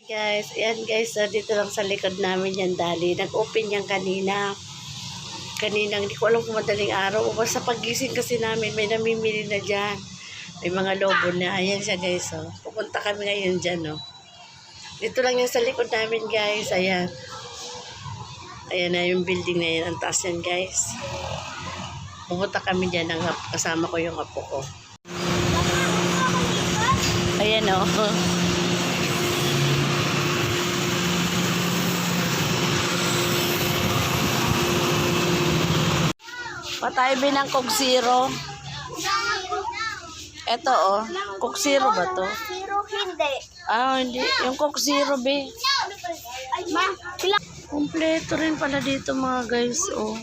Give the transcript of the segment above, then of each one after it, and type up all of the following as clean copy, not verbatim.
Guys, ayan guys, dito lang sa likod namin yan dali. Nag-open yan kanina. Kaninang, hindi ko alam kung madaling araw. O basta pagising kasi namin, may namimili na dyan. May mga lobo na. Ayan siya guys, oh. Pupunta kami ngayon dyan, oh. Dito lang yan sa likod namin guys. Ayan. Ayan na yung building na yan. Ang taas yan guys. Pupunta kami dyan. Kasama ko yung apo ko. Ayan, oh. Patay bin ng Coke Zero. Ito oh, Coke Zero ba to? Zero hindi. Ah, hindi. Yung Coke Zero be. Kompleto rin pala dito mga guys, oh.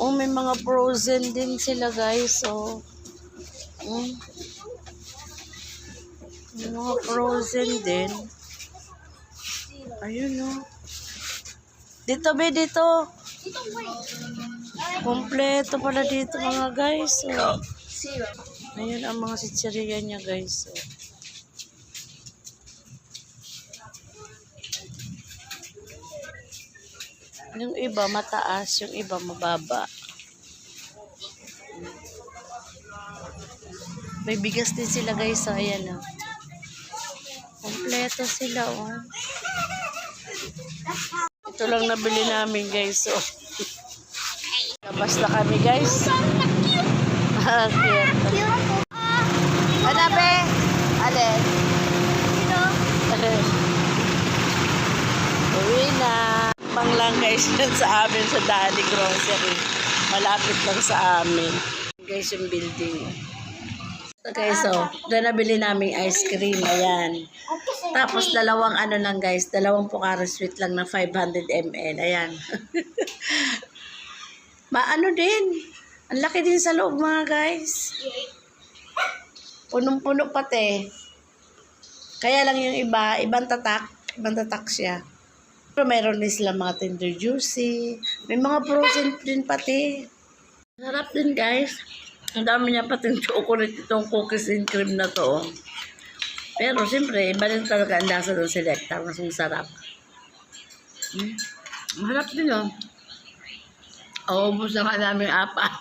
Oh, may mga frozen din sila guys, oh. May mga frozen din. Ayun, oh. Dito be, dito. Kompleto pala dito mga guys, oh. Ayun ang mga sitsiriya niya guys, oh. Yung iba mataas, yung iba mababa. May bigas din sila guys, so ayan, oh. Kompleto sila, oh. Ito lang nabili namin guys, so labas na kami guys. Cute. Ano be? Alin? Uwi na. Pang lang guys yan sa amin sa Dali Grocery. Malapit lang sa amin. Guys yung building. Okay, so doon nabili namin ice cream. Ayan. Tapos dalawang ano lang guys. Dalawang Pocari Sweet lang na 500 ml. Ayan. Maano din. Ang laki din sa loob mga guys. Punong-puno pati. Kaya lang yung iba, ibang tatak. Ibang tatak siya. Pero mayroon din sila mga Tender Juicy. May mga frozen din pati. Sarap din guys. Ang dami niya pati yung chocolate itong cookies and cream na to. Pero siyempre, iba din talaga ang lasa ng Selecta. Mas masarap. Masarap din oh. Ubus na nga namin apa.